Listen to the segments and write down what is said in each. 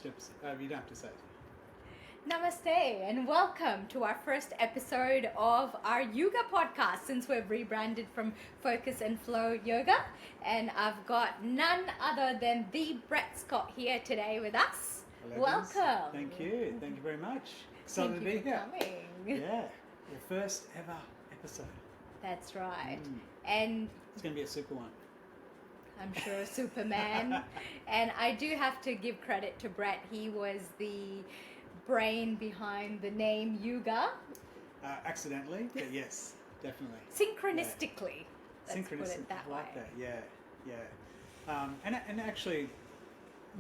You don't have to say it. Namaste and welcome to our first episode of our YouGa Podcast since we've rebranded from Focus and Flow Yoga. And I've got none other than the Brett Scott here today with us. Hello, Welcome. Thank you. Thank you very much. Excited Thank to you be for here. coming. Yeah, your first ever episode. That's right. Mm. And It's going to be a super one. I'm sure Superman. And I do have to give credit to Brett. He was the brain behind the name YouGa. Accidentally, but yes, definitely. Synchronistically. Let's put Synchronistic, it that I like way. that. Yeah. And actually,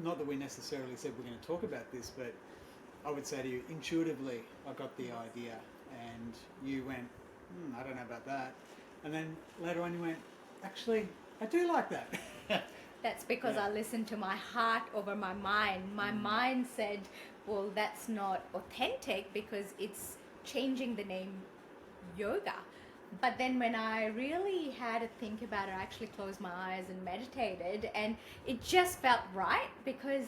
not that we necessarily said we're going to talk about this, but I would say to you, intuitively, I got the idea, and you went, I don't know about that, and then later on you went, actually, I do like that. That's because Yeah. I listened to my heart over my mind. My mind said, well, that's not authentic because it's changing the name yoga. But then when I really had to think about it, I actually closed my eyes and meditated, and it just felt right because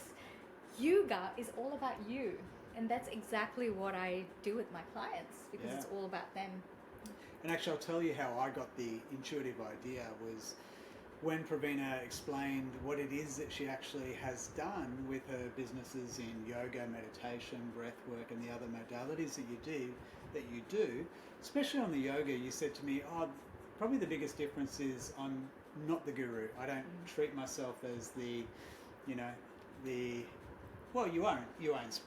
yoga is all about you. And that's exactly what I do with my clients because it's all about them. And actually, I'll tell you how I got the intuitive idea was when Praveena explained what it is that she actually has done with her businesses in yoga, meditation, breath work, and the other modalities that you do, especially on the yoga. You said to me, probably the biggest difference is I'm not the guru. I don't treat myself as well,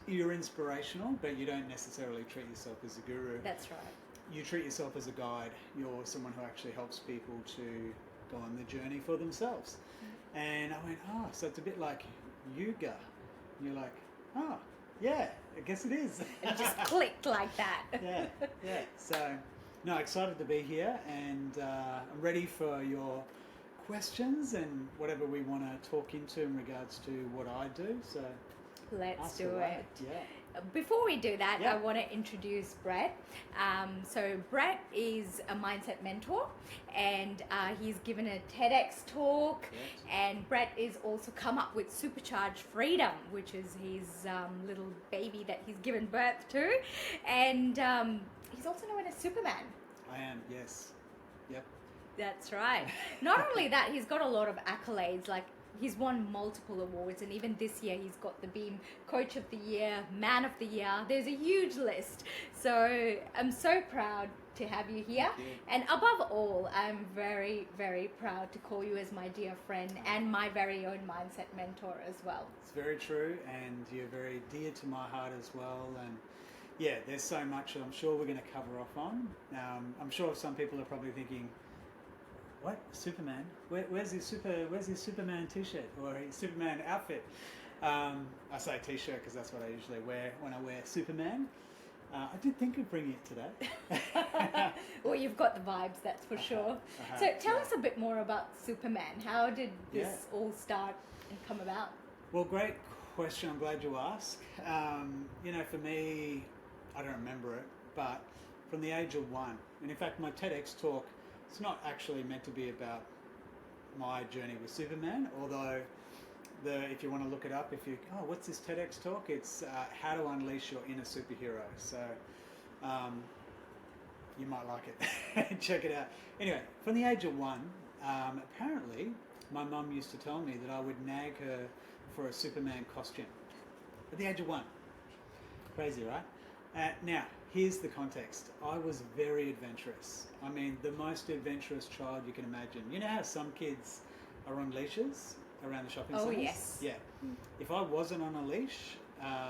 you're inspirational, but you don't necessarily treat yourself as a guru. That's right. You treat yourself as a guide. You're someone who actually helps people to go on the journey for themselves. And I went, so it's a bit like yoga. And you're like, yeah, I guess it is. It just clicked like that. Yeah. So, no, excited to be here, and I'm ready for your questions and whatever we want to talk into in regards to what I do. So Let's do away. it. Yeah. Before we do that, Yeah. I want to introduce Brett. So Brett is a mindset mentor, and he's given a TEDx talk. Correct. And Brett is also come up with Supercharged Freedom, which is his little baby that he's given birth to. And he's also known as Superman. I am, yes. Yep. That's right. Not only that, he's got a lot of accolades, like he's won multiple awards, and even this year he's got the Beam Coach of the Year, Man of the Year. There's a huge list. So I'm so proud to have you here. Thank you. And above all, I'm very, very proud to call you as my dear friend and my very own mindset mentor as well. It's very true, and you're very dear to my heart as well. And yeah, there's so much I'm sure we're going to cover off on. I'm sure some people are probably thinking, what? Superman? Where's his Superman t-shirt or his Superman outfit? I say t-shirt because that's what I usually wear when I wear Superman. I did think of bringing it today. Well, you've got the vibes, that's for sure. So tell us a bit more about Superman. How did this all start and come about? Well, great question. I'm glad you asked. For me, I don't remember it, but from the age of 1, and in fact, my TEDx talk, it's not actually meant to be about my journey with Superman, although if you want to look it up, what's this TEDx talk? It's how to unleash your inner superhero. So you might like it. Check it out. Anyway, from the age of 1, apparently my mum used to tell me that I would nag her for a Superman costume at the age of 1. Crazy, right? Now, here's the context. I was very adventurous. I mean, the most adventurous child you can imagine. You know how some kids are on leashes around the shopping centres? Oh, yes. Yeah. If I wasn't on a leash,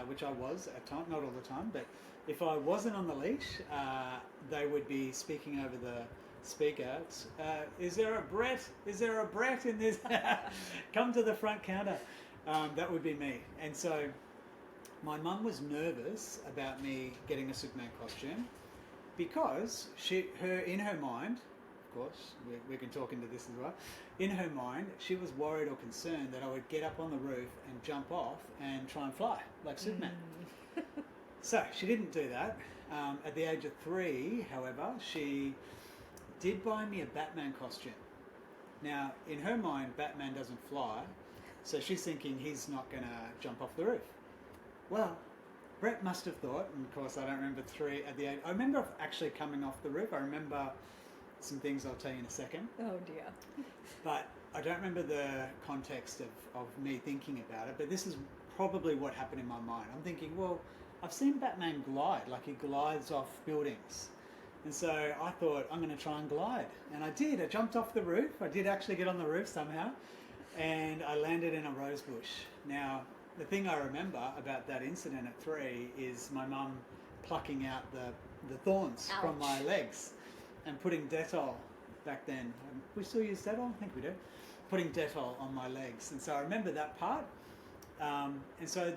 which I was at times, not all the time, but if I wasn't on the leash, they would be speaking over the speaker. Is there a Brett? Is there a Brett in this? Come to the front counter. That would be me. And so my mum was nervous about me getting a Superman costume because in her mind, of course, we can talk into this as well, in her mind, she was worried or concerned that I would get up on the roof and jump off and try and fly like Superman. So she didn't do that. At the age of 3, however, she did buy me a Batman costume. Now, in her mind, Batman doesn't fly, so she's thinking he's not going to jump off the roof. well, Brett must have thought, and of course I don't remember 3 at the age. I remember actually coming off the roof. I remember some things I'll tell you in a second. Oh dear. But I don't remember the context of me thinking about it, but this is probably what happened in my mind. I'm thinking, well, I've seen Batman glide, like he glides off buildings. And so I thought, I'm going to try and glide. And I did. I jumped off the roof. I did actually get on the roof somehow. And I landed in a rose bush. Now, the thing I remember about that incident at 3 is my mum plucking out the thorns Ouch. from my legs and putting Dettol back then. We still use Dettol? I think we do. Putting Dettol on my legs. And so I remember that part. And so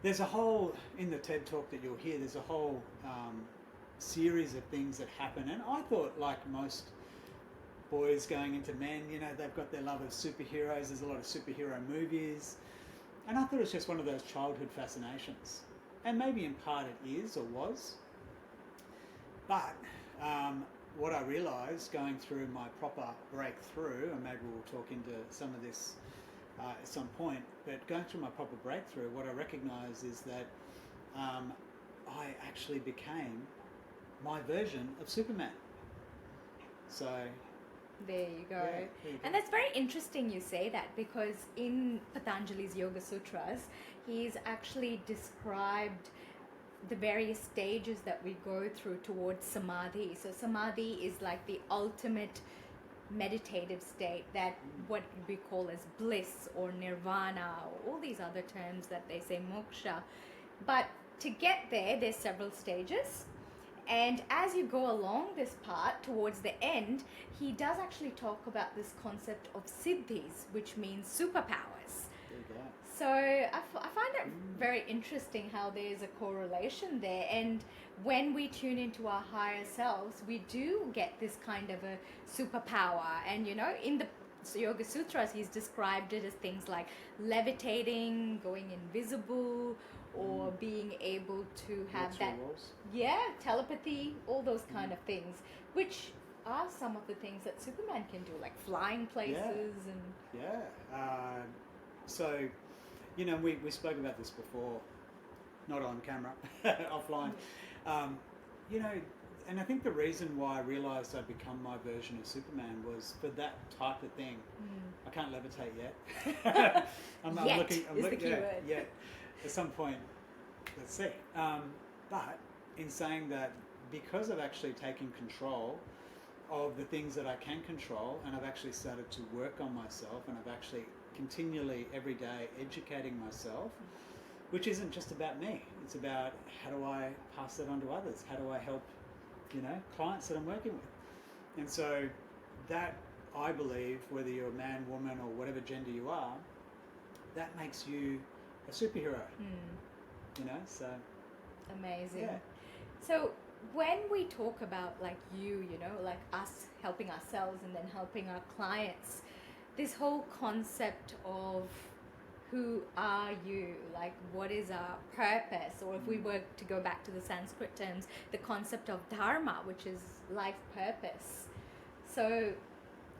there's a whole, in the TED Talk that you'll hear, there's a whole series of things that happen. And I thought, like most boys going into men, you know, they've got their love of superheroes. There's a lot of superhero movies. And I thought it was just one of those childhood fascinations. And maybe in part it is or was. But what I realised going through my proper breakthrough, and maybe we'll talk into some of this at some point, but going through my proper breakthrough, what I recognised is that I actually became my version of Superman. So there you go. Yeah, there you go. And that's very interesting you say that, because in Patanjali's Yoga Sutras, he's actually described the various stages that we go through towards samadhi. So samadhi is like the ultimate meditative state, that what we call as bliss or nirvana, or all these other terms that they say moksha. But to get there, there's several stages. And as you go along this part towards the end, he does actually talk about this concept of siddhis, which means superpowers. there you go. So I find it very interesting how there's a correlation there. And when we tune into our higher selves, we do get this kind of a superpower. And, you know, in the Yoga Sutras, he's described it as things like levitating, going invisible, or being able to have Walks through that, walls. yeah, telepathy, all those kind of things, which are some of the things that Superman can do, like flying places and... Yeah. So, you know, we spoke about this before, not on camera, offline. You know, and I think the reason why I realised I'd become my version of Superman was for that type of thing. I can't levitate yet. I'm Yet looking. is the key word. Yeah. At some point, let's see. But in saying that, because I've actually taken control of the things that I can control, and I've actually started to work on myself, and I've actually continually every day educating myself, which isn't just about me. It's about how do I pass that on to others? How do I help, you know, clients that I'm working with? And so that, I believe, whether you're a man, woman, or whatever gender you are, that makes you a superhero. You know, so Amazing. yeah. So when we talk about like you know, like us helping ourselves and then helping our clients, this whole concept of who are you, like what is our purpose, or if we were to go back to the Sanskrit terms, the concept of dharma, which is life purpose. So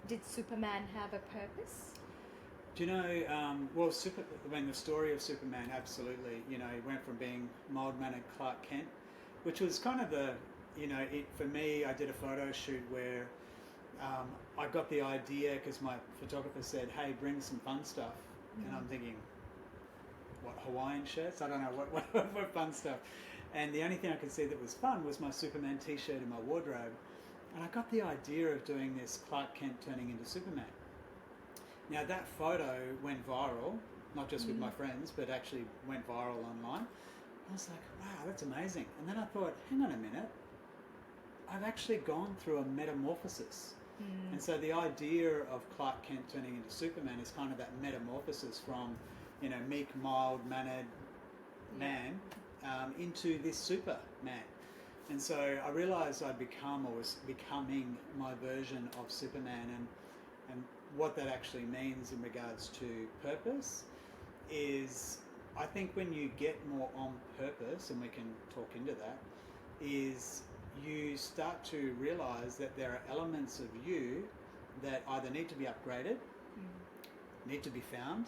did Superman have a purpose? Do you know, well, the story of Superman, absolutely. You know, he went from being mild-mannered Clark Kent, which was kind of the, you know, for me, I did a photo shoot where I got the idea because my photographer said, hey, bring some fun stuff. And I'm thinking, what, Hawaiian shirts? I don't know, what fun stuff. And the only thing I could see that was fun was my Superman t-shirt in my wardrobe. And I got the idea of doing this Clark Kent turning into Superman. Now that photo went viral, not just with my friends, but actually went viral online. I was like, wow, that's amazing. And then I thought, hang on a minute, I've actually gone through a metamorphosis. And so the idea of Clark Kent turning into Superman is kind of that metamorphosis from, you know, meek, mild-mannered man into this Superman. And so I realised I'd become, or was becoming, my version of Superman. And what that actually means in regards to purpose is, I think when you get more on purpose, and we can talk into that, is you start to realise that there are elements of you that either need to be upgraded, need to be found,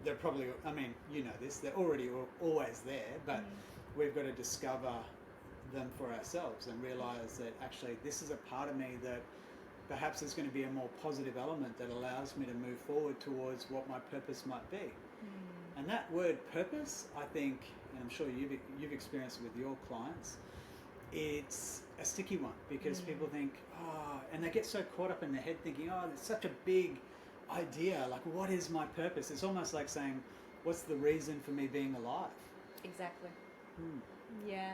they're probably, I mean, you know this, they're already always there, but we've got to discover them for ourselves and realize that actually this is a part of me that perhaps there's going to be a more positive element that allows me to move forward towards what my purpose might be. And that word purpose, I think, and I'm sure you've experienced it with your clients, it's a sticky one because people think, and they get so caught up in their head thinking, it's such a big idea, like what is my purpose? It's almost like saying, what's the reason for me being alive? Exactly. Yeah,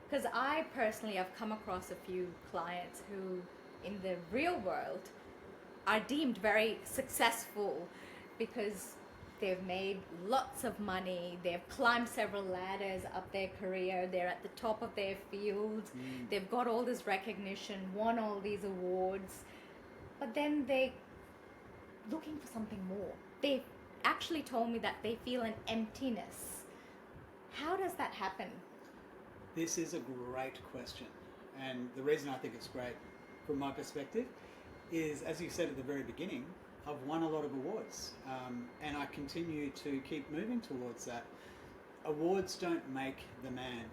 because I personally have come across a few clients who in the real world are deemed very successful because they've made lots of money, they've climbed several ladders up their career, they're at the top of their field, they've got all this recognition, won all these awards, but then they're looking for something more. They actually told me that they feel an emptiness. How does that happen? This is a great question, and the reason I think it's great from my perspective is, as you said at the very beginning, I've won a lot of awards, and I continue to keep moving towards that. Awards don't make the man,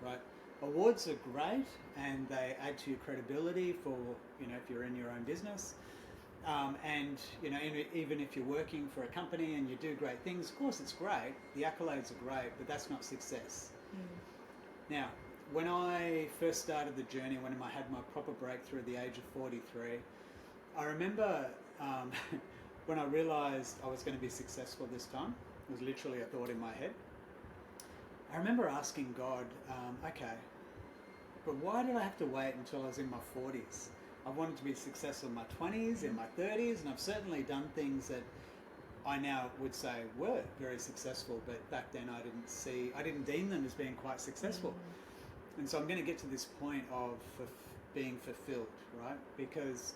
right? Awards are great, and they add to your credibility for, you know, if you're in your own business, and, you know, even if you're working for a company and you do great things, of course it's great, the accolades are great, but that's not success. Now, when I first started the journey, when I had my proper breakthrough at the age of 43, I remember when I realised I was going to be successful this time, it was literally a thought in my head. I remember asking God, okay, but why did I have to wait until I was in my 40s? I wanted to be successful in my 20s, in my 30s, and I've certainly done things that I now would say were very successful, but back then I didn't deem them as being quite successful. And so I'm going to get to this point of being fulfilled, right? Because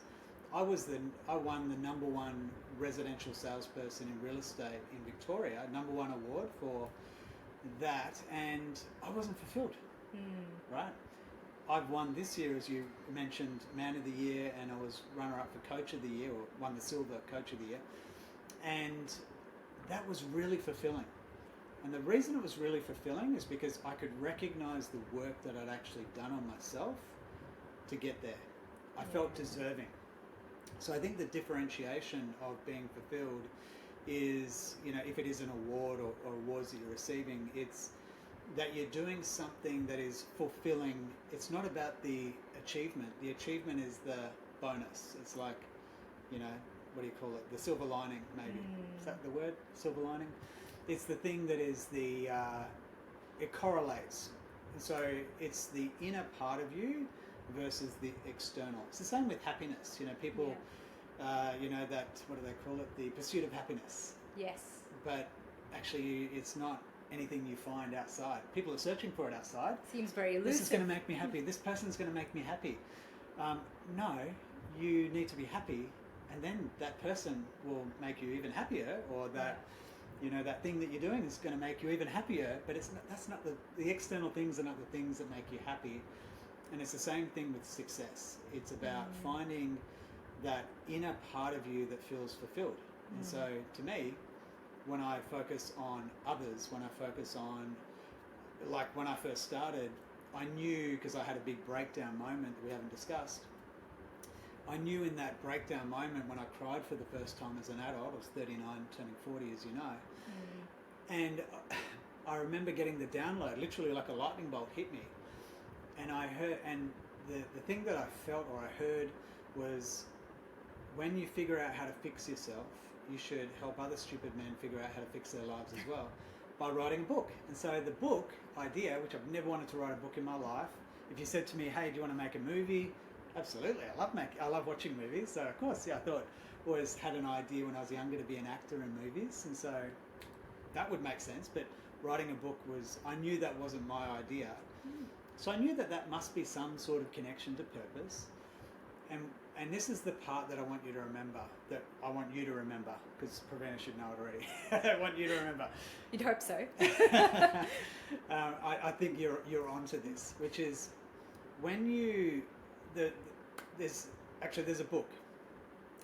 I won the #1 residential salesperson in real estate in Victoria, #1 award for that, and I wasn't fulfilled, right? I've won this year, as you mentioned, Man of the Year, and I was runner-up for Coach of the Year, or won the Silver Coach of the Year, and that was really fulfilling. And the reason it was really fulfilling is because I could recognize the work that I'd actually done on myself to get there. I felt deserving. So I think the differentiation of being fulfilled is, you know, if it is an award or awards that you're receiving, it's that you're doing something that is fulfilling. It's not about the achievement. The achievement is the bonus. It's like, you know, what do you call it? The silver lining, maybe. Is that the word? Silver lining? It's the thing that is it correlates. So it's the inner part of you versus the external. It's the same with happiness. You know, people, you know, that, what do they call it? The pursuit of happiness. Yes. But actually, it's not anything you find outside. People are searching for it outside. Seems very elusive. This is going to make me happy. This person's going to make me happy. No, you need to be happy, and then that person will make you even happier, or that, you know, that thing that you're doing is going to make you even happier, but that's not the external things are not the things that make you happy. And it's the same thing with success. It's about finding that inner part of you that feels fulfilled. And so to me, when I focus on others, when I focus on, like when I first started, I knew, because I had a big breakdown moment that we haven't discussed, I knew in that breakdown moment when I cried for the first time as an adult, I was 39, turning 40, as you know, and I remember getting the download, literally like a lightning bolt hit me, and I heard, and the thing that I felt or I heard was, when you figure out how to fix yourself, you should help other stupid men figure out how to fix their lives as well, by writing a book. And so the book idea, which I've never wanted to write a book in my life, if you said to me, hey, do you want to make a movie? Absolutely, I love watching movies, so of course, I thought, always had an idea when I was younger to be an actor in movies, and so that would make sense, but writing a book I knew that wasn't my idea, so I knew that must be some sort of connection to purpose, and this is the part that I want you to remember, because Praveena should know it already. I want you to remember. You'd hope so. I think you're onto this, which is when there's a book.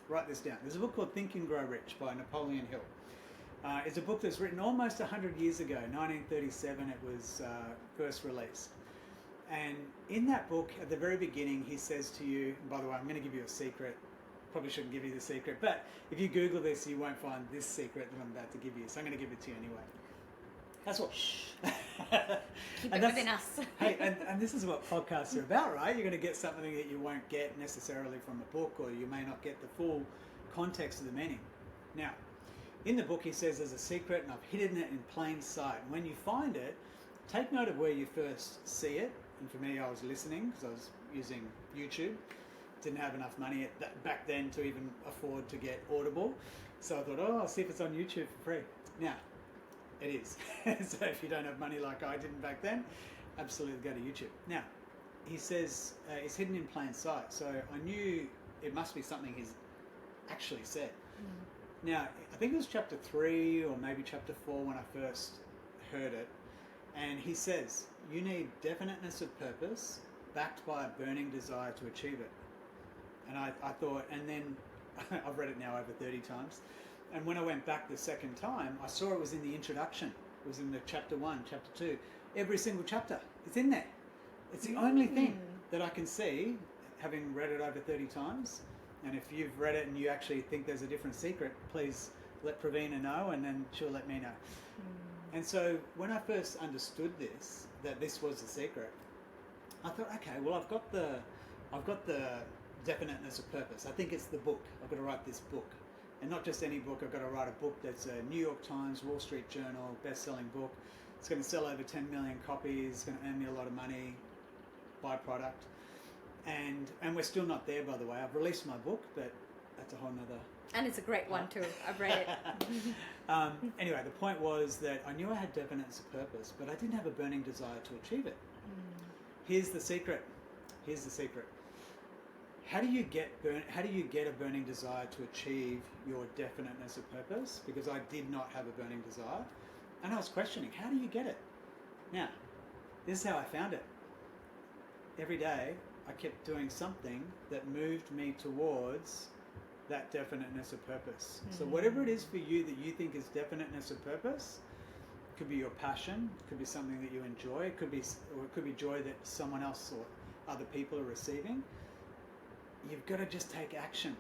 Write this down. There's a book called Think and Grow Rich by Napoleon Hill. It's a book that's written almost 100 years ago. 1937 it was first released. And in that book, at the very beginning, he says to you, and by the way, I'm going to give you a secret. Probably shouldn't give you the secret, but if you Google this, you won't find this secret that I'm about to give you. So I'm going to give it to you anyway. That's what. Shh. Keep it within us. Hey, and this is what podcasts are about, right? You're going to get something that you won't get necessarily from a book, or you may not get the full context of the meaning. Now, in the book, he says there's a secret, and I've hidden it in plain sight. And when you find it, take note of where you first see it. And for me, I was listening because I was using YouTube. Didn't have enough money back then to even afford to get Audible. So I thought, I'll see if it's on YouTube for free. Now, it is. So if you don't have money like I didn't back then, absolutely go to YouTube. Now, he says it's hidden in plain sight. So I knew it must be something he's actually said. Now, I think it was chapter 3 or maybe chapter 4 when I first heard it. And he says, you need definiteness of purpose backed by a burning desire to achieve it. And I thought, and then I've read it now over 30 times. And when I went back the second time, I saw it was in the introduction. It was in the chapter 1, chapter 2. Every single chapter, it's in there. It's the only thing that I can see, having read it over 30 times. And if you've read it and you actually think there's a different secret, please let Praveena know, and then she'll let me know. And so when I first understood this, that this was the secret, I thought, okay, well, I've got the definiteness of purpose. I think it's the book. I've got to write this book. And not just any book. I've got to write a book that's a New York Times, Wall Street Journal, best-selling book. It's going to sell over 10 million copies. It's going to earn me a lot of money, byproduct. And we're still not there, by the way. I've released my book, but that's a whole nother... And it's a great one too. I've read it. Anyway, the point was that I knew I had definiteness of purpose, but I didn't have a burning desire to achieve it. Here's the secret. How do you get a burning desire to achieve your definiteness of purpose? Because I did not have a burning desire, and I was questioning, how do you get it? Now, this is how I found it. Every day, I kept doing something that moved me towards that definiteness of purpose. So whatever it is for you that you think is definiteness of purpose, it could be your passion, it could be something that you enjoy, it could be joy that someone else or other people are receiving. You've got to just take action.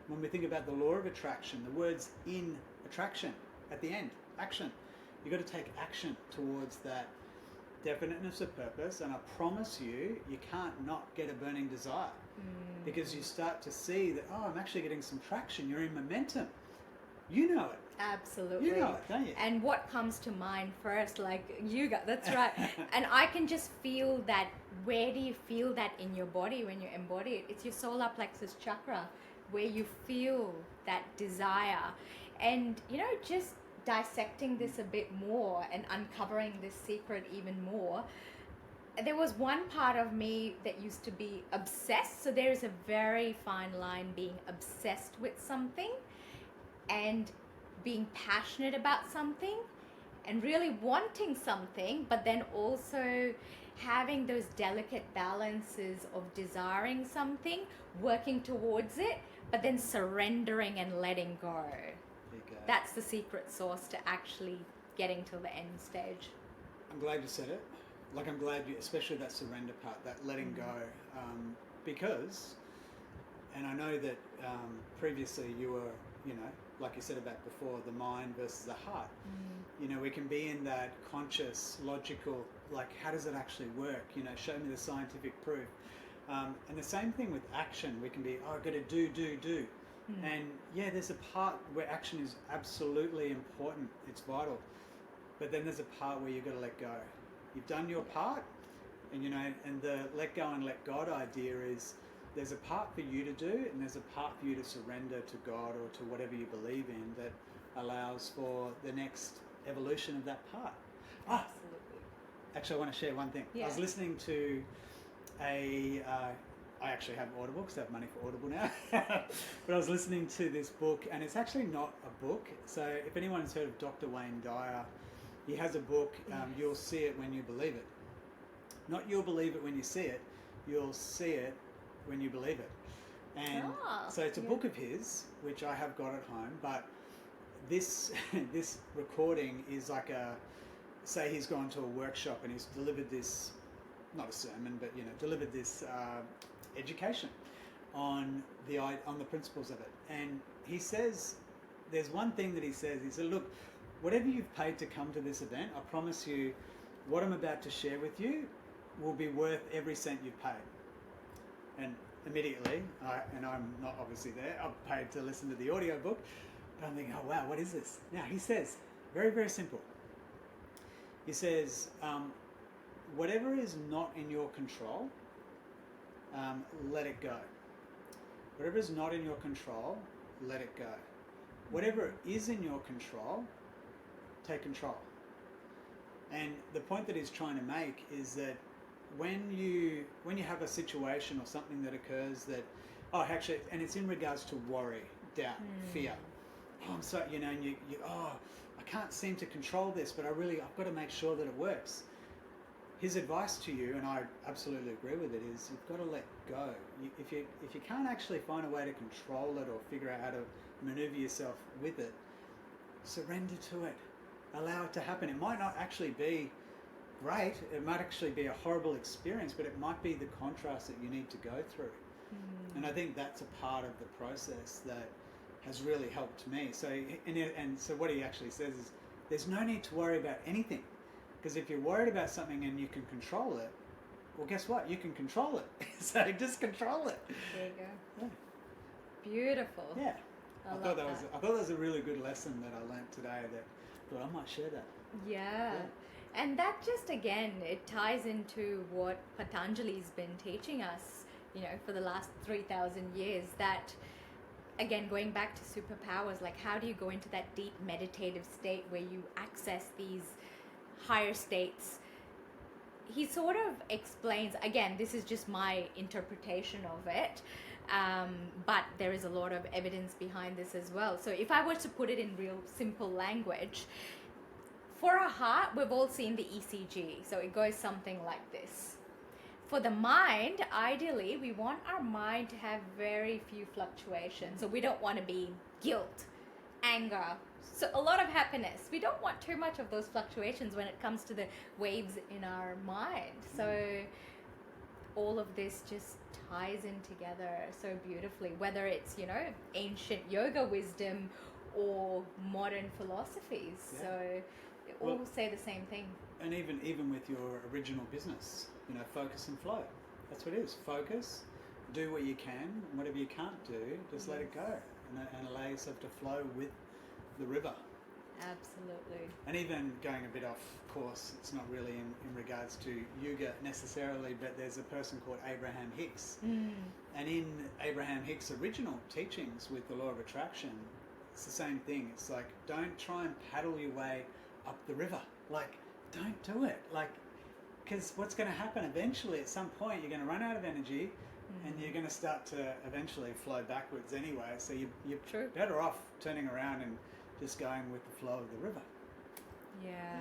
When we think about the law of attraction, the words in attraction at the end, action. You've got to take action towards that definiteness of purpose, and I promise you, you can't not get a burning desire. Because you start to see that, I'm actually getting some traction. You're in momentum. You know it. Absolutely. You know it, don't you? And what comes to mind first, like YouGa, that's right. And I can just feel that. Where do you feel that in your body when you embody it? It's your solar plexus chakra, where you feel that desire. And, just dissecting this a bit more and uncovering this secret even more, there was one part of me that used to be obsessed. So there is a very fine line being obsessed with something and being passionate about something and really wanting something, but then also having those delicate balances of desiring something, working towards it, but then surrendering and letting go. That's the secret sauce to actually getting to the end stage. I'm glad you said it. Like, I'm glad you, especially that surrender part, that letting go, because, and I know that previously you were, like you said about before, the mind versus the heart. We can be in that conscious, logical, like, how does it actually work? Show me the scientific proof. And the same thing with action. We can be, I've got to do. And yeah, there's a part where action is absolutely important. It's vital. But then there's a part where you've got to let go. You've done your part, and and the let go and let God idea is there's a part for you to do, and there's a part for you to surrender to God or to whatever you believe in that allows for the next evolution of that part. Absolutely. Actually, I want to share one thing. Yeah. I was listening to I actually have Audible because I have money for Audible now. But I was listening to this book, and it's actually not a book. So if anyone's heard of Dr. Wayne Dyer, he has a book, You'll See It When You Believe It. Not you'll believe it when you see it, you'll see it when you believe it. And so it's a book of his, which I have got at home, but this this recording is like say he's gone to a workshop and he's delivered this, not a sermon, but delivered this education on the principles of it. And he says, there's one thing that he said, look, whatever you've paid to come to this event, I promise you what I'm about to share with you will be worth every cent you've paid. And immediately, and I'm not obviously there, I've paid to listen to the audiobook, but I'm thinking, oh wow, what is this? Now he says, very, very simple. He says, whatever is not in your control, let it go. Whatever is not in your control, let it go. Whatever is in your control, take control. And the point that he's trying to make is that when you have a situation or something that occurs that, actually, and it's in regards to worry, doubt, fear. I'm so, and you I can't seem to control this, but I've got to make sure that it works. His advice to you, and I absolutely agree with it, is you've got to let go. If you can't actually find a way to control it or figure out how to maneuver yourself with it, surrender to it. Allow it to happen. It might not actually be great. It might actually be a horrible experience, but it might be the contrast that you need to go through. And I think that's a part of the process that has really helped me. So, and so what he actually says is, there's no need to worry about anything. Because if you're worried about something and you can control it, well, guess what? You can control it. So just control it. There you go. Yeah. Beautiful. Yeah. I thought love that was a really good lesson that I learnt today. That I thought I might share that. Yeah. And that just, again, it ties into what Patanjali's been teaching us, for the last 3,000 years. That, again, going back to superpowers, like how do you go into that deep meditative state where you access these higher states? He sort of explains, again, this is just my interpretation of it, but there is a lot of evidence behind this as well. So if I were to put it in real simple language, for our heart, we've all seen the ECG, so it goes something like this. For the mind, ideally, we want our mind to have very few fluctuations. So we don't want to be guilt, anger, so a lot of happiness. We don't want too much of those fluctuations when it comes to the waves in our mind. So all of this just ties in together so beautifully, whether it's, ancient yoga wisdom or modern philosophies. Yeah. So they all say the same thing. And even with your original business, focus and flow. That's what it is. Focus, do what you can, and whatever you can't do, just let it go and allow yourself to flow with the river. Absolutely. And even going a bit off course, it's not really in regards to yoga necessarily, but there's a person called Abraham Hicks. And in Abraham Hicks' original teachings with the law of attraction, it's the same thing. It's like, don't try and paddle your way up the river. Like, don't do it. Like, because what's going to happen eventually, at some point, you're going to run out of energy and you're going to start to eventually flow backwards anyway. So you're better off turning around and just going with the flow of the river. Yeah.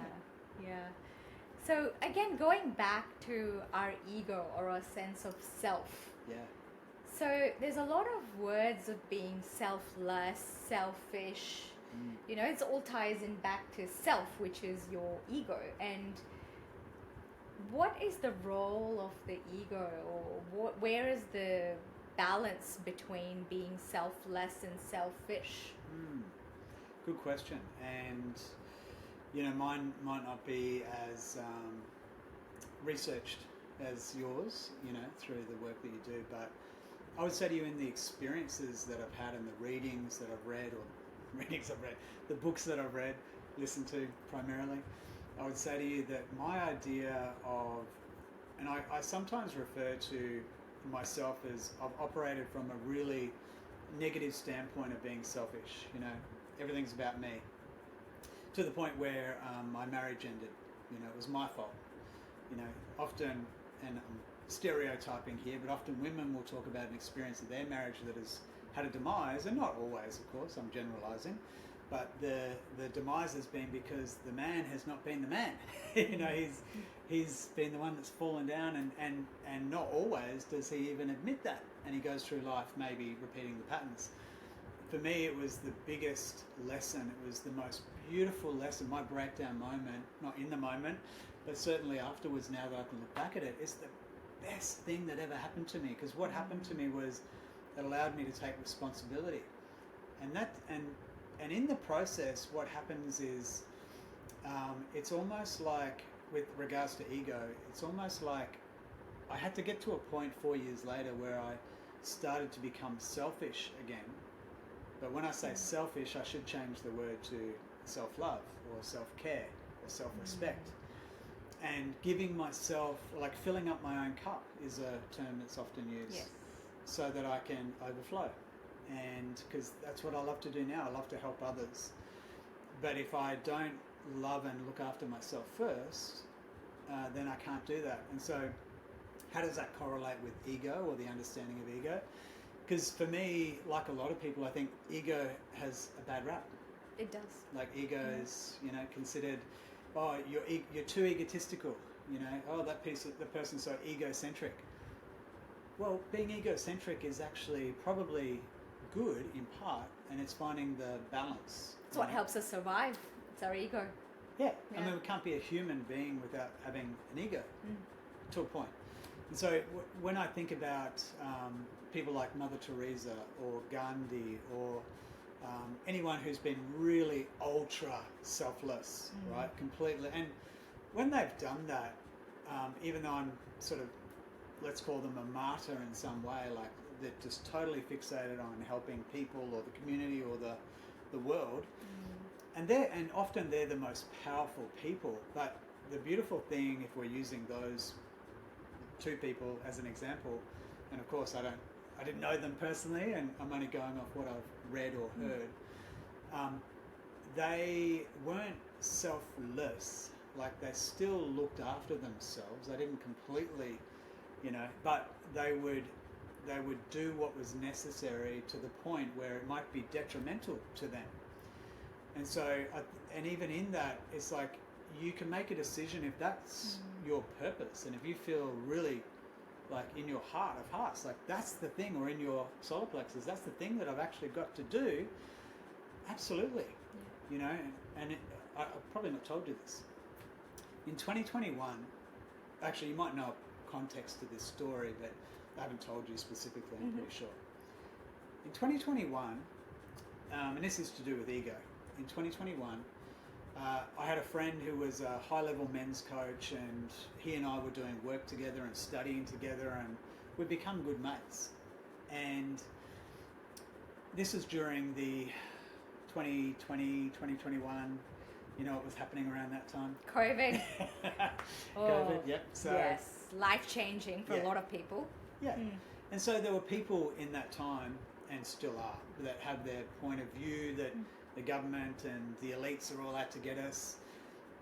So again, going back to our ego or our sense of self. Yeah. So there's a lot of words of being selfless, selfish. It all ties in back to self, which is your ego. And what is the role of the ego, or where is the balance between being selfless and selfish? Good question. And mine might not be as researched as yours, through the work that you do, but I would say to you, in the experiences that I've had and the readings that I've read, the books that I've read, listened to primarily, I would say to you that my idea of, and I sometimes refer to myself as, I've operated from a really negative standpoint of being selfish. Everything's about me, to the point where my marriage ended. It was my fault. Often, and I'm stereotyping here, but often women will talk about an experience of their marriage that has had a demise, and not always, of course, I'm generalizing, but the demise has been because the man has not been the man. He's been the one that's fallen down, and not always does he even admit that, and he goes through life maybe repeating the patterns. for me, it was the biggest lesson. It was the most beautiful lesson. My breakdown moment, not in the moment, but certainly afterwards, now that I can look back at it, is the best thing that ever happened to me. Because what happened to me was it allowed me to take responsibility. And in the process, what happens is it's almost like, with regards to ego, it's almost like I had to get to a point 4 years later where I started to become selfish again. But when I say selfish, I should change the word to self-love or self-care or self-respect. And giving myself, like filling up my own cup is a term that's often used, Yes. so that I can overflow. And because that's what I love to do now, I love to help others. But if I don't love and look after myself first, then I can't do that. And so how does that correlate with ego, or the understanding of ego? Because for me, like a lot of people, I think ego has a bad rap. It does. Like ego is, considered, oh, you're too egotistical. Oh, the person's so egocentric. Well, being egocentric is actually probably good in part, and it's finding the balance. It's what helps us survive. It's our ego. Yeah. I mean, we can't be a human being without having an ego, to a point. And so when I think about people like Mother Teresa or Gandhi or anyone who's been really ultra selfless, right, completely, and when they've done that, even though I'm sort of, let's call them a martyr in some way, like they're just totally fixated on helping people or the community or the world, and often they're the most powerful people. But the beautiful thing, if we're using those two people as an example, and of course I didn't know them personally, and I'm only going off what I've read or heard, they weren't selfless. Like, they still looked after themselves. They didn't completely, but they would do what was necessary to the point where it might be detrimental to them. And so, and even in that, it's like you can make a decision if that's your purpose, and if you feel really like in your heart of hearts, like that's the thing, or in your solar plexus, that's the thing that I've actually got to do. Absolutely, I've probably not told you this. In 2021, actually, you might know context to this story, but I haven't told you specifically. I'm pretty sure. In 2021, and this is to do with ego. In 2021, I had a friend who was a high-level men's coach, and he and I were doing work together and studying together, and we'd become good mates. And this was during the 2020, 2021, what was happening around that time? COVID. COVID, yep. So, yes, life-changing for a lot of people. Yeah. And so there were people in that time, and still are, that have their point of view that the government and the elites are all out to get us.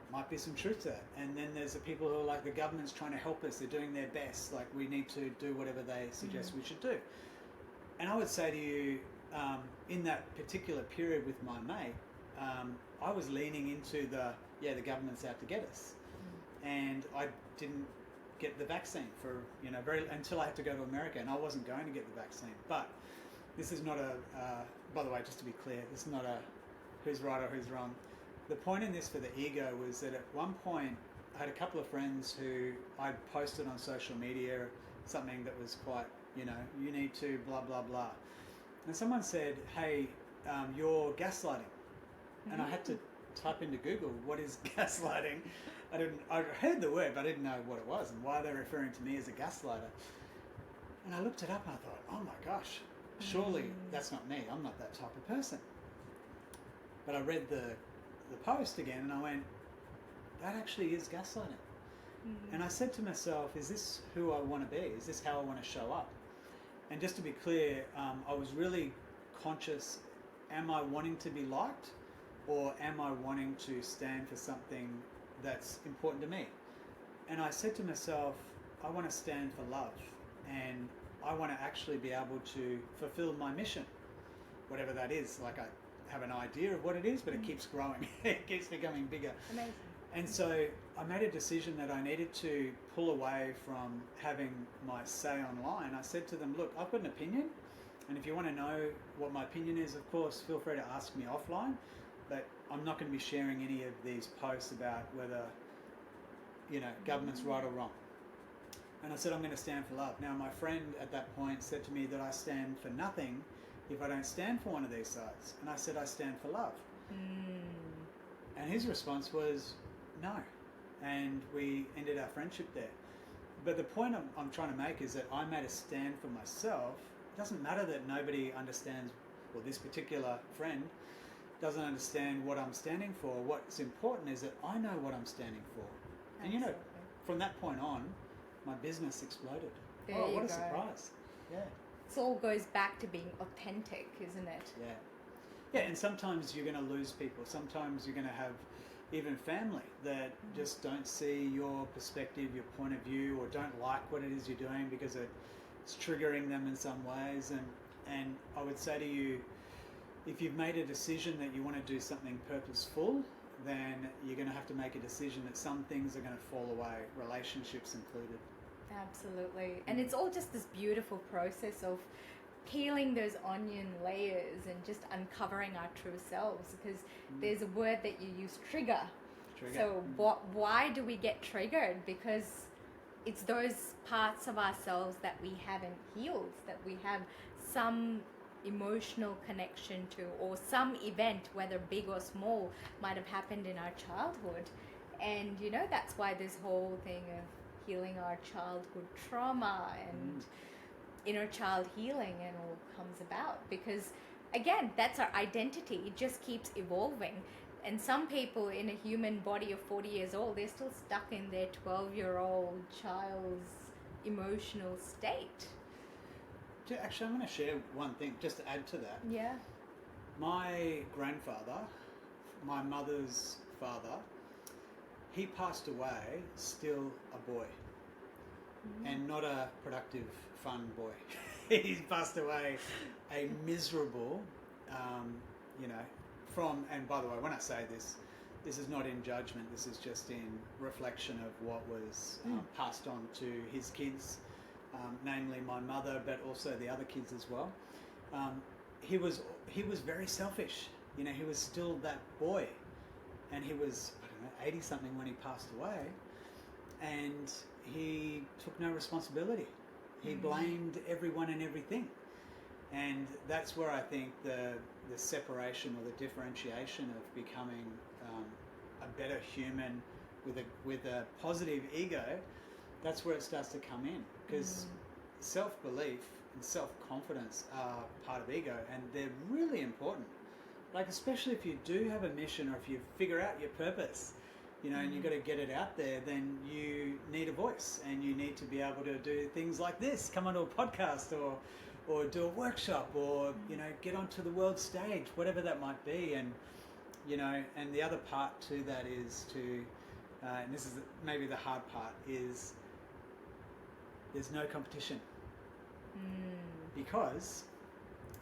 Might be some truth to that. And then there's the people who are like, the government's trying to help us, they're doing their best, like we need to do whatever they suggest we should do. And I would say to you, in that particular period with my mate, I was leaning into the government's out to get us. And I didn't get the vaccine for, until I had to go to America, and I wasn't going to get the vaccine. But this is not by the way, just to be clear, this is not a who's right or who's wrong. The point in this for the ego was that at one point I had a couple of friends who I'd posted on social media something that was quite, you need to blah, blah, blah. And someone said, hey, you're gaslighting. And I had to type into Google, what is gaslighting? I heard the word, but I didn't know what it was and why they're referring to me as a gaslighter. And I looked it up and I thought, oh my gosh, surely that's not me. I'm not that type of person. But I read the post again and I went, that actually is gaslighting. And I said to myself, is this who I want to be? Is this how I want to show up? And just to be clear, I was really conscious, am I wanting to be liked, or am I wanting to stand for something that's important to me? And I said to myself, I want to stand for love, and I want to actually be able to fulfill my mission, whatever that is. Like, I have an idea of what it is, but it keeps growing. It keeps becoming bigger. Amazing. And so I made a decision that I needed to pull away from having my say online. I said to them, look, I've got an opinion, And if you want to know what my opinion is, of course, feel free to ask me offline. But I'm not going to be sharing any of these posts about whether, government's right or wrong. And I said, I'm going to stand for love. Now, my friend at that point said to me that I stand for nothing if I don't stand for one of these sides. And I said, I stand for love. And his response was, no. And we ended our friendship there. But the point I'm trying to make is that I made a stand for myself. It doesn't matter that nobody understands, or this particular friend doesn't understand what I'm standing for. What's important is that I know what I'm standing for. Absolutely. And from that point on, my business exploded. There what you a go. surprise. Yeah. It all goes back to being authentic, isn't it? Yeah. Yeah, and sometimes you're going to lose people. Sometimes you're going to have even family that just don't see your perspective, your point of view, or don't like what it is you're doing because it's triggering them in some ways. And I would say to you, if you've made a decision that you want to do something purposeful, then you're going to have to make a decision that some things are going to fall away, relationships included. Absolutely. And it's all just this beautiful process of peeling those onion layers and just uncovering our true selves, because there's a word that you use, trigger. So why do we get triggered? Because it's those parts of ourselves that we haven't healed, that we have some emotional connection to, or some event, whether big or small, might have happened in our childhood. And that's why this whole thing of healing our childhood trauma and inner child healing and all comes about, because again, that's our identity. It just keeps evolving. And some people in a human body of 40 years old, they're still stuck in their 12-year-old child's emotional state. Actually, I'm going to share one thing just to add to that. Yeah. My grandfather, my mother's father, he passed away still a boy, and not a productive, fun boy. He passed away a miserable, and by the way, when I say this is not in judgment, this is just in reflection of what was passed on to his kids, namely my mother, but also the other kids as well. He was very selfish. He was still that boy, and he was 80-something when he passed away, and he took no responsibility. He blamed everyone and everything, and that's where I think the separation or the differentiation of becoming a better human with a positive ego, that's where it starts to come in, because self-belief and self-confidence are part of ego, and they're really important. Like, especially if you do have a mission, or if you figure out your purpose, and you've got to get it out there, then you need a voice, and you need to be able to do things like this, come onto a podcast or do a workshop, or, get onto the world stage, whatever that might be. And, and the other part to that is to, and this is maybe the hard part, is there's no competition. Because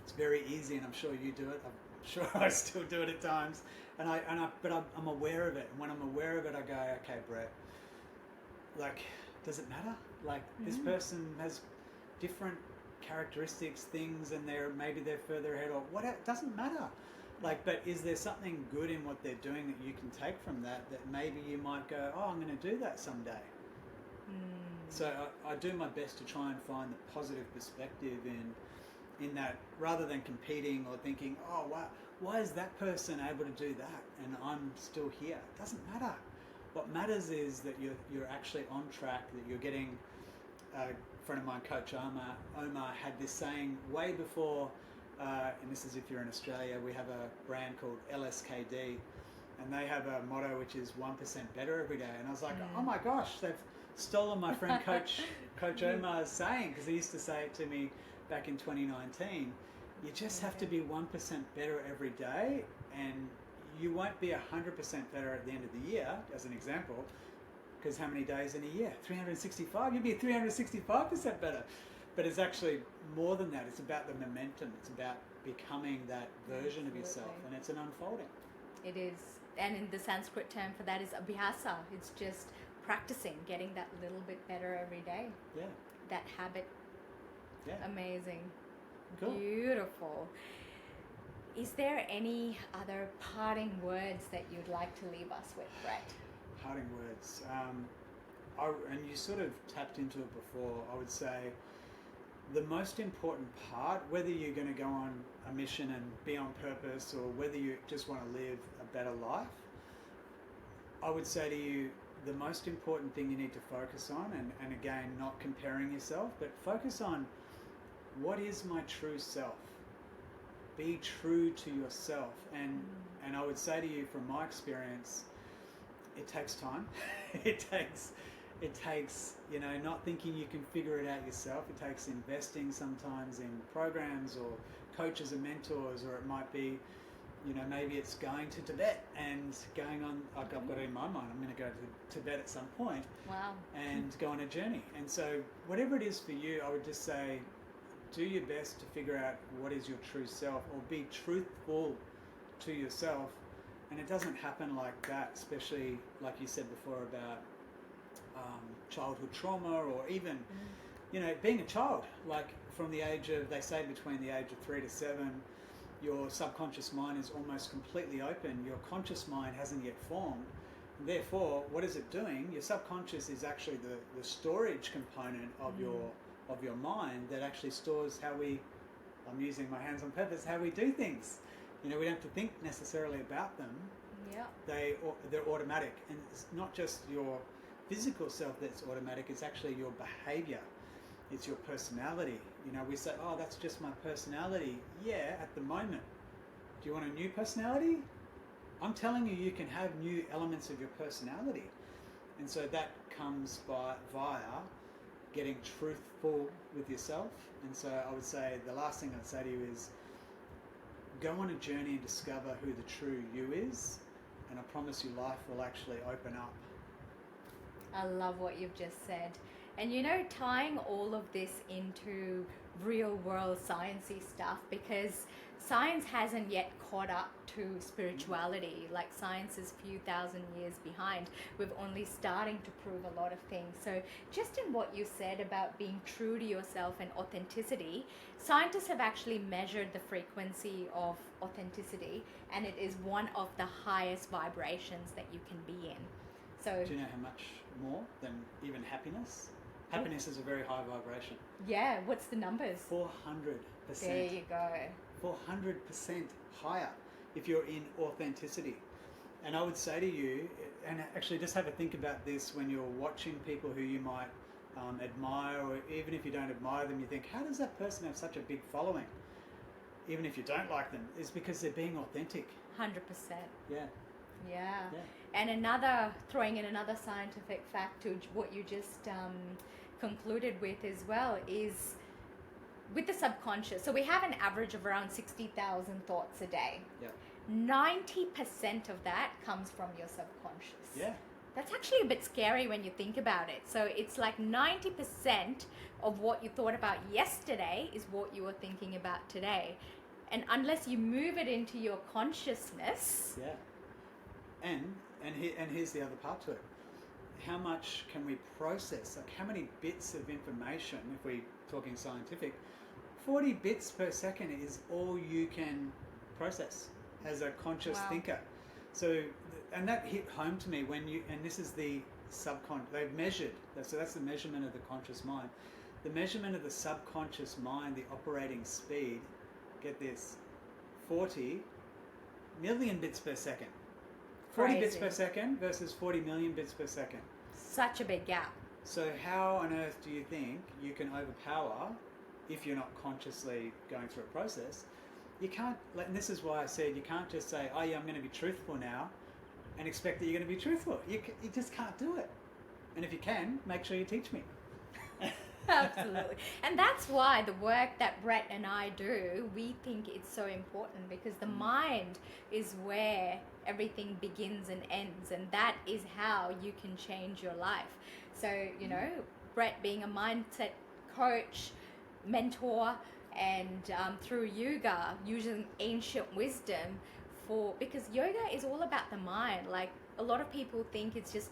it's very easy, and I'm sure you do it. I'm sure I still do it at times, but I'm aware of it. And when I'm aware of it, I go, okay, Brett, like, does it matter? Like, this person has different characteristics, things, and maybe they're further ahead, or what? It doesn't matter. Like, but is there something good in what they're doing that you can take from that maybe you might go, oh, I'm going to do that someday. So I do my best to try and find the positive perspective in that, rather than competing or thinking, oh, wow, why is that person able to do that and I'm still here? It doesn't matter. What matters is that you're actually on track, that you're getting. A friend of mine, Coach Omar had this saying way before, and this is if you're in Australia, we have a brand called LSKD, and they have a motto which is 1% better every day. And I was like, oh my gosh, they've stolen my friend Coach Omar's saying, because he used to say it to me back in 2019. You just have to be 1% better every day, and you won't be 100% better at the end of the year, as an example, because how many days in a year? 365. You'll be 365% better. But it's actually more than that. It's about the momentum. It's about becoming that version of yourself, and it's an unfolding. It is. And in the Sanskrit term for that is abhyasa. It's just practicing, getting that little bit better every day. Yeah. That habit. Yeah. Amazing. Cool. Beautiful. Is there any other parting words that you'd like to leave us with, Brett? Parting words. And you sort of tapped into it before. I would say the most important part, whether you're going to go on a mission and be on purpose, or whether you just want to live a better life, I would say to you, the most important thing you need to focus on, and again, not comparing yourself, but focus on what is my true self. Be true to yourself. And I would say to you, from my experience, it takes time. it takes, not thinking you can figure it out yourself. It takes investing sometimes in programs or coaches and mentors, or it might be, maybe it's going to Tibet and going on, like I've got it in my mind, I'm going to go to Tibet at some point. Wow. And go on a journey. And so whatever it is for you, I would just say, do your best to figure out what is your true self, or be truthful to yourself. And it doesn't happen like that, especially like you said before about childhood trauma, or even, being a child. Like from the age of, they say between the age of 3 to 7, your subconscious mind is almost completely open. Your conscious mind hasn't yet formed. Therefore, what is it doing? Your subconscious is actually the storage component of your mind that actually stores how I'm using my hands on purpose, how we do things. We don't have to think necessarily about them. Yeah. They're automatic. And it's not just your physical self that's automatic, it's actually your behavior. It's your personality. We say, oh, that's just my personality. Yeah, at the moment. Do you want a new personality? I'm telling you, you can have new elements of your personality. And so that comes via getting truthful with yourself. And so I would say the last thing I'd say to you is go on a journey and discover who the true you is. And I promise you, life will actually open up. I love what you've just said. And tying all of this into real world sciencey stuff, because science hasn't yet caught up to spirituality. Like science is a few thousand years behind. We're only starting to prove a lot of things. So just in what you said about being true to yourself and authenticity, scientists have actually measured the frequency of authenticity, and it is one of the highest vibrations that you can be in. So do you know how much more than even happiness? Happiness is a very high vibration. Yeah, what's the numbers? 400%. There you go. 400% higher if you're in authenticity. And I would say to you, and actually just have a think about this when you're watching people who you might admire, or even if you don't admire them, you think, how does that person have such a big following? Even if you don't like them, it's because they're being authentic. 100%. Yeah. And throwing in another scientific fact to what you just concluded with as well, is with the subconscious. So we have an average of around 60,000 thoughts a day. Yeah. 90% of that comes from your subconscious. Yeah. That's actually a bit scary when you think about it. So it's like 90% of what you thought about yesterday is what you are thinking about today. And unless you move it into your consciousness. Yeah. And here's the other part to it. How much can we process? Like how many bits of information, if we're talking scientific, 40 bits per second is all you can process as a conscious thinker. So, and that hit home to me and this is the they've measured, so that's the measurement of the conscious mind. The measurement of the subconscious mind, the operating speed, get this, 40 million bits per second. 40 Crazy. bits per second versus 40 million bits per second. Such a big gap. So how on earth do you think you can overpower, if you're not consciously going through a process? You can't, and this is why I said you can't just say, oh yeah, I'm going to be truthful now, and expect that you're going to be truthful. You just can't do it. And if you can, make sure you teach me. Absolutely. And that's why the work that Brett and I do, we think it's so important, because the mind is where everything begins and ends, and that is how you can change your life. So, Brett being a mindset coach, mentor, and through yoga, using ancient wisdom because yoga is all about the mind. Like, a lot of people think it's just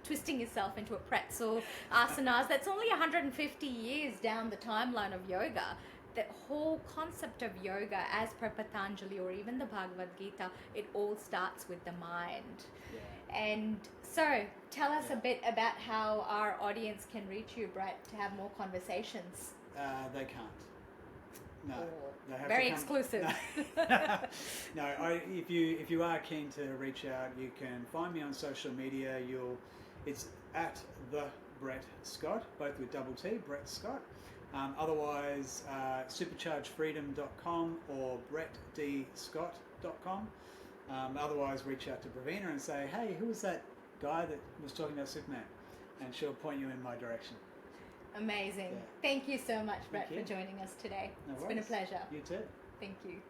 twisting yourself into a pretzel, asanas. That's only 150 years down the timeline of yoga. the whole concept of yoga, as per Patanjali or even the Bhagavad Gita, it all starts with the mind. Yeah. And so, tell us Yeah. a bit about how our audience can reach you, Brett, to have more conversations. They can't. No. Oh, They have very to come- exclusive. No, if you are keen to reach out, you can find me on social media. It's at the Brett Scott, both with double T, Brett Scott. Otherwise, superchargedfreedom.com or brettdscott.com. Otherwise, reach out to Praveena and say, hey, who was that guy that was talking about Superman? And she'll point you in my direction. Amazing. Yeah. Thank you so much, Brett, Thank for you. joining us today. No It's been a worries. pleasure. You too. Thank you.